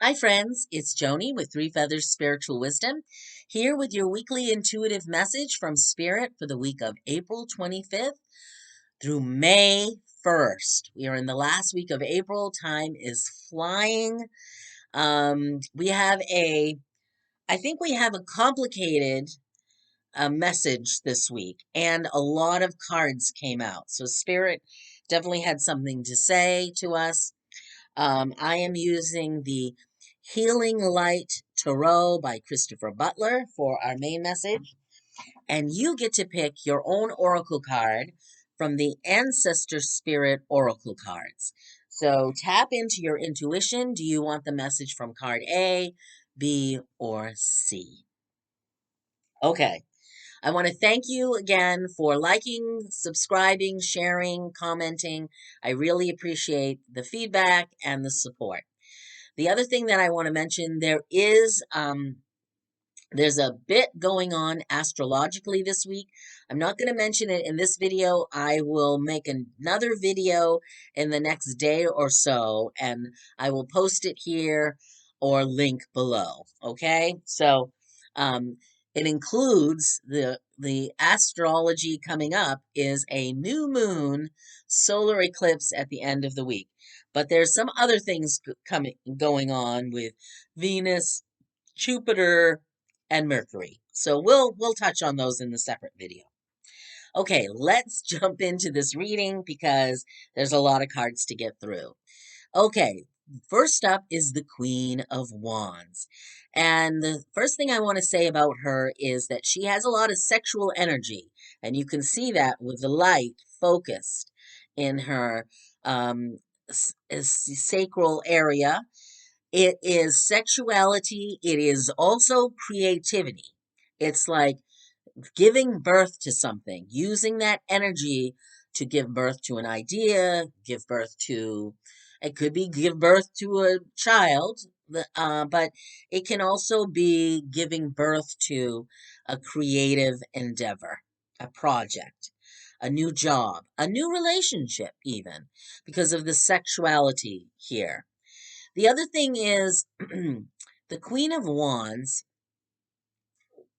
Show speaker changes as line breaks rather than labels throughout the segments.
Hi, friends. It's Joni with Three Feathers Spiritual Wisdom, here with your weekly intuitive message from Spirit for the week of April 25th through May 1st. We are in the last week of April. Time is flying. I think we have a complicated message this week, and a lot of cards came out. So, Spirit definitely had something to say to us. I am using the Healing Light Tarot by Christopher Butler for our main message. And you get to pick your own oracle card from the Ancestor Spirit Oracle cards. So tap into your intuition. Do you want the message from card A, B, or C? Okay. I want to thank you again for liking, subscribing, sharing, commenting. I really appreciate the feedback and the support. The other thing that I want to mention, there's a bit going on astrologically this week. I'm not going to mention it in this video. I will make another video in the next day or so, and I will post it here or link below. Okay, so um, it includes the astrology coming up is a new moon solar eclipse at the end of the week. But there's some other things going on with Venus, Jupiter, and Mercury. So we'll touch on those in the separate video. Okay, let's jump into this reading because there's a lot of cards to get through. Okay, first up is the Queen of Wands. And the first thing I want to say about her is that she has a lot of sexual energy, and you can see that with the light focused in her sacral area. It is sexuality. It is also creativity. It's like giving birth to something, using that energy to give birth to an idea, give birth to, it could be give birth to a child, but it can also be giving birth to a creative endeavor, a project, a new job, a new relationship, even because of the sexuality here. The other thing is the Queen of Wands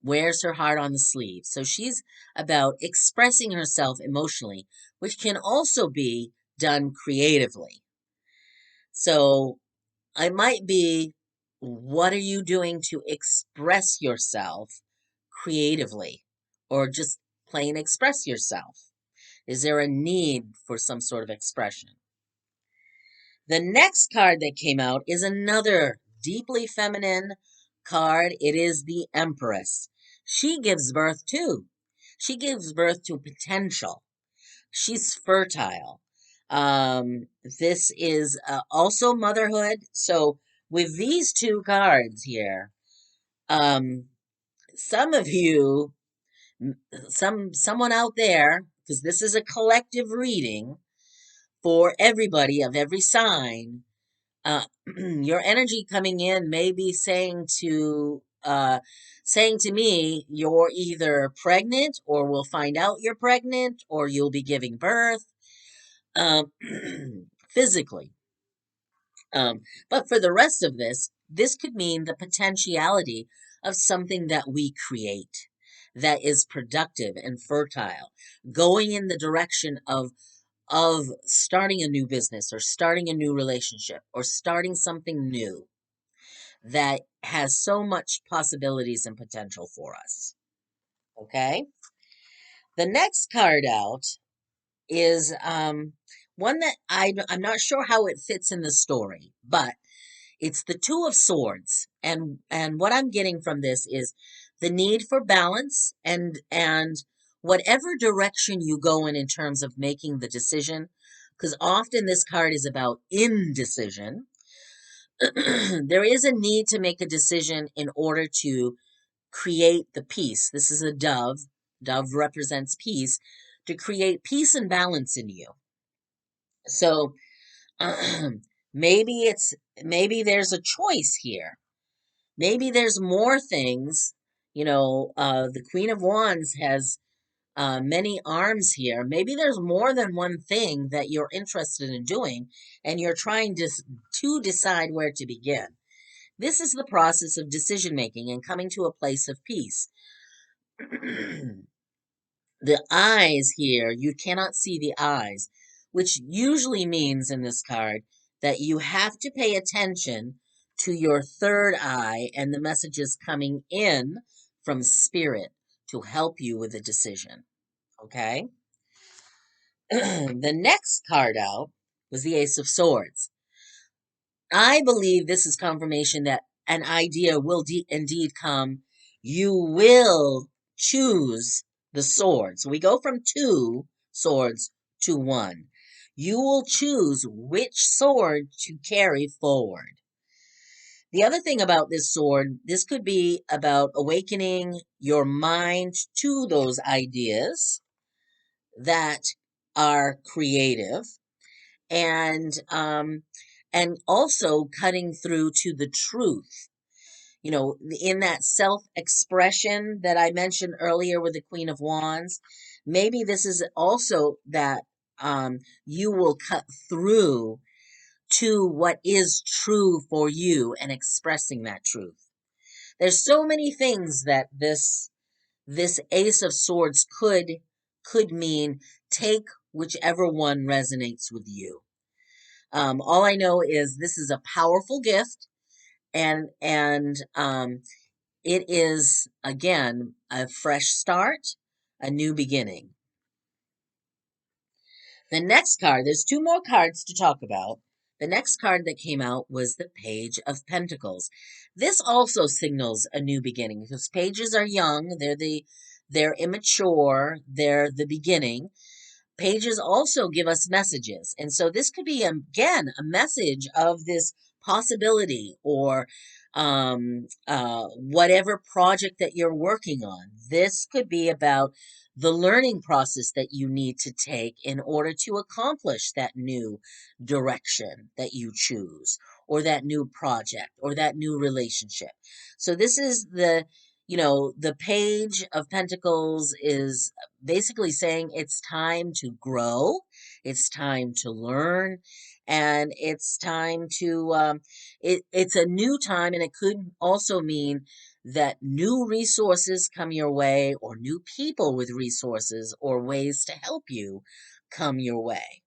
wears her heart on the sleeve. So she's about expressing herself emotionally, which can also be done creatively. So I might be, what are you doing to express yourself creatively? Or just plain express yourself? Is there a need for some sort of expression? The next card that came out is another deeply feminine card. It is the Empress. She gives birth too. She gives birth to potential. She's fertile. This is also motherhood. So with these two cards here, um, some of you, someone out there, because this is a collective reading for everybody of every sign, your energy coming in may be saying to me, you're either pregnant, or we'll find out you're pregnant, or you'll be giving birth, um, physically. But for the rest of this could mean the potentiality of something that we create that is productive and fertile, going in the direction of starting a new business or starting a new relationship or starting something new that has so much possibilities and potential for us. Okay? The next card out is one that I'm not sure how it fits in the story, but it's the Two of Swords. And what I'm getting from this is the need for balance and whatever direction you go in terms of making the decision, because often this card is about indecision. There is a need to make a decision in order to create the peace. This is a dove. Dove represents peace, to create peace and balance in you. So maybe maybe there's a choice here. Maybe there's more things. The Queen of Wands has many arms here. Maybe there's more than one thing that you're interested in doing, and you're trying to decide where to begin. This is the process of decision making and coming to a place of peace. The eyes here, you cannot see the eyes, which usually means in this card that you have to pay attention to your third eye and the messages coming in from spirit to help you with a decision. Okay? The next card out was the Ace of Swords. I believe this is confirmation that an idea will indeed come. You will choose the sword. So we go from 2 swords to 1. You will choose which sword to carry forward. The other thing about this sword, this could be about awakening your mind to those ideas that are creative, and also cutting through to the truth. You know, in that self-expression that I mentioned earlier with the Queen of Wands, maybe this is also that you will cut through to what is true for you and expressing that truth. There's so many things that this Ace of Swords could mean. Take whichever one resonates with you. All I know is this is a powerful gift, and it is again a fresh start, a new beginning. The next card, there's 2 more cards to talk about. The next card that came out was the Page of Pentacles. This also signals a new beginning because pages are young, they're immature, they're the beginning. Pages also give us messages. And so this could be, again, a message of this possibility or whatever project that you're working on. This could be about the learning process that you need to take in order to accomplish that new direction that you choose, or that new project, or that new relationship. So this is the Page of Pentacles is basically saying it's time to grow, it's time to learn, and it's time to it's a new time, and it could also mean that new resources come your way, or new people with resources or ways to help you come your way.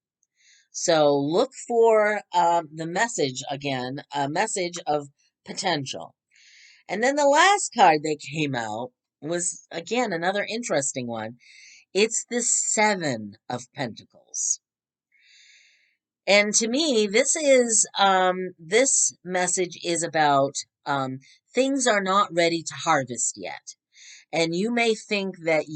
So look for the message again, a message of potential. And then the last card that came out was, again, another interesting one. It's the Seven of Pentacles. And to me, this message is about things are not ready to harvest yet. And you may think that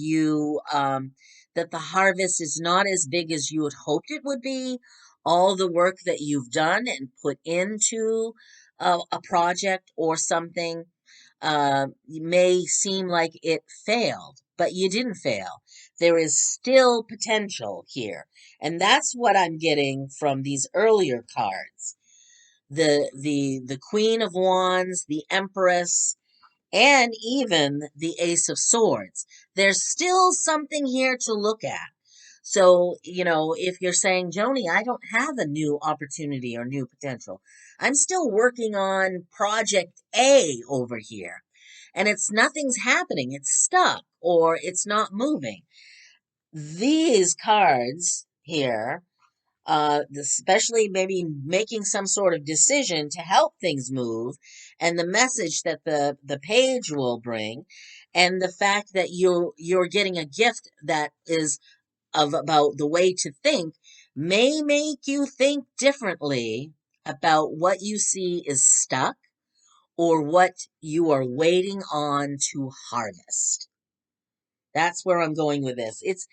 that the harvest is not as big as you had hoped it would be. All the work that you've done and put into a project or something may seem like it failed, but you didn't fail. There is still potential here. And that's what I'm getting from these earlier cards. The Queen of Wands, the Empress, and even the Ace of Swords. There's still something here to look at. So, if you're saying, Joni, I don't have a new opportunity or new potential. I'm still working on project A over here. And nothing's happening. It's stuck or it's not moving. These cards here, especially maybe making some sort of decision to help things move, and the message that the page will bring, and the fact that you're getting a gift that is about the way to think, may make you think differently about what you see is stuck or what you are waiting on to harvest. That's where I'm going with this. It's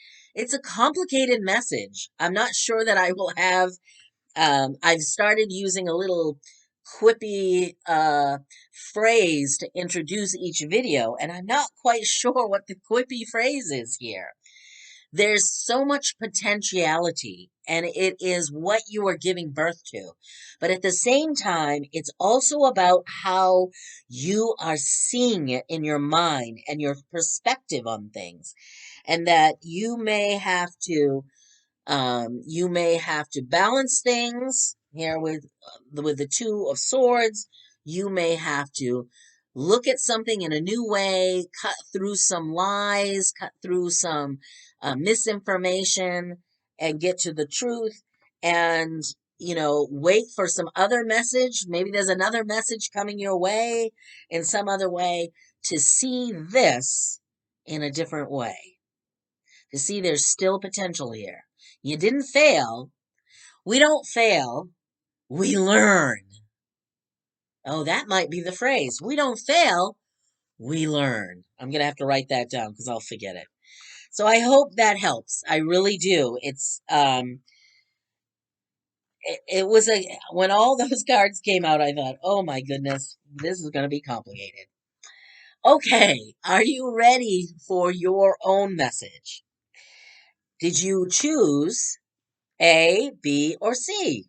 a complicated message. I'm not sure that I will have I've started using a little quippy phrase to introduce each video, and I'm not quite sure what the quippy phrase is here. There's so much potentiality, and it is what you are giving birth to. But at the same time, it's also about how you are seeing it in your mind and your perspective on things. And that you may have to balance things here with the 2 of Swords. You may have to look at something in a new way, cut through some lies, cut through some misinformation, and get to the truth. And, wait for some other message. Maybe there's another message coming your way in some other way to see this in a different way, to see there's still potential here. You didn't fail. We don't fail. We learn. Oh, that might be the phrase. We don't fail, we learn. I'm going to have to write that down because I'll forget it. So I hope that helps. I really do. It was when all those cards came out, I thought, oh my goodness, this is going to be complicated. Okay, are you ready for your own message? Did you choose A, B, or C?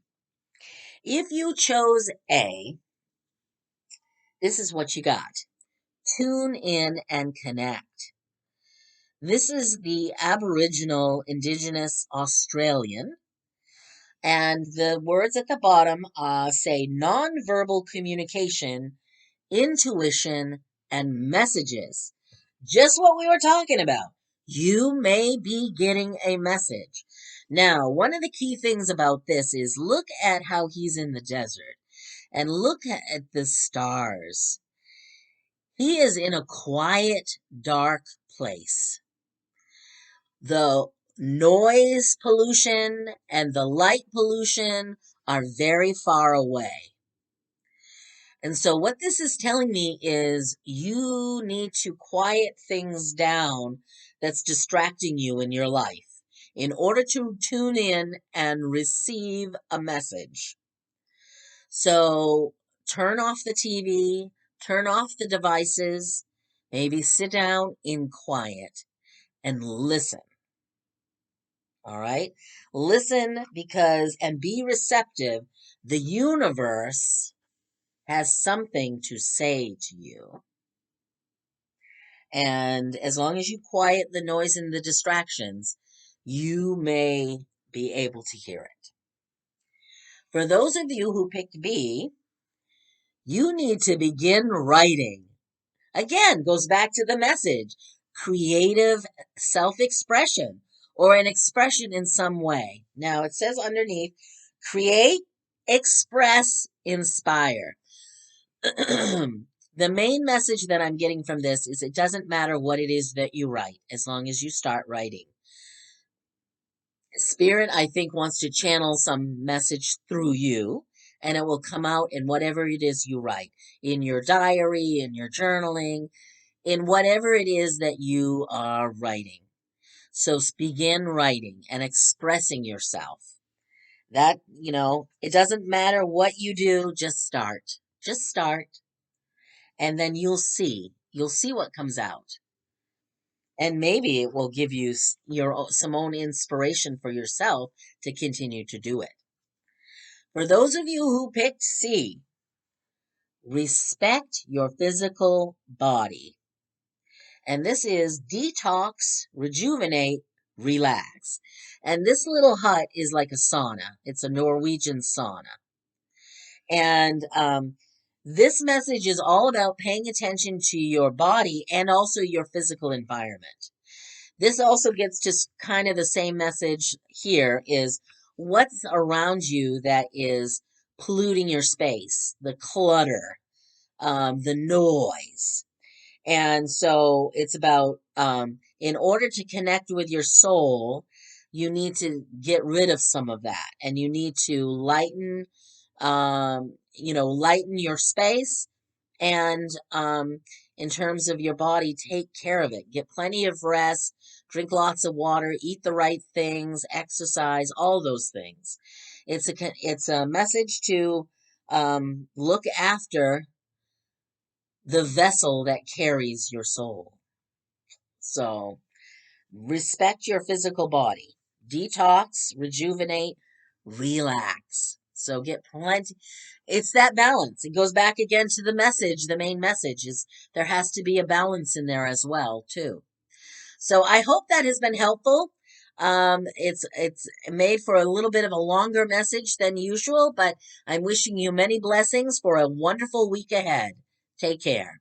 If you chose A, this is what you got. Tune in and connect. This is the Aboriginal Indigenous Australian, and the words at the bottom say nonverbal communication, intuition, and messages. Just what we were talking about. You may be getting a message. Now, one of the key things about this is look at how he's in the desert and look at the stars. He is in a quiet, dark place. The noise pollution and the light pollution are very far away. And so what this is telling me is you need to quiet things down that's distracting you in your life in order to tune in and receive a message. So turn off the TV, turn off the devices, maybe sit down in quiet and listen. All right. Listen and be receptive. The universe has something to say to you. And as long as you quiet the noise and the distractions, you may be able to hear it. For those of you who picked B, you need to begin writing. Again, goes back to the message, creative self-expression or an expression in some way. Now it says underneath, create, express, inspire. The main message that I'm getting from this is it doesn't matter what it is that you write as long as you start writing. Spirit, I think, wants to channel some message through you, and it will come out in whatever it is you write, in your diary, in your journaling, in whatever it is that you are writing. So begin writing and expressing yourself. That, it doesn't matter what you do, just start. Just start. And then you'll see. You'll see what comes out. And maybe it will give you some own inspiration for yourself to continue to do it. For those of you who picked C, respect your physical body. And this is detox, rejuvenate, relax. And this little hut is like a sauna. It's a Norwegian sauna. And this message is all about paying attention to your body and also your physical environment. This also gets to kind of the same message here is what's around you that is polluting your space, the clutter, the noise. And so it's about, in order to connect with your soul, you need to get rid of some of that and you need to lighten your space and, in terms of your body, take care of it. Get plenty of rest, drink lots of water, eat the right things, exercise, all those things. It's a message to, look after the vessel that carries your soul. So respect your physical body. Detox, rejuvenate, relax. So get plenty. It's that balance. It goes back again to the message. The main message is there has to be a balance in there as well, too. So I hope that has been helpful. It's made for a little bit of a longer message than usual, but I'm wishing you many blessings for a wonderful week ahead. Take care.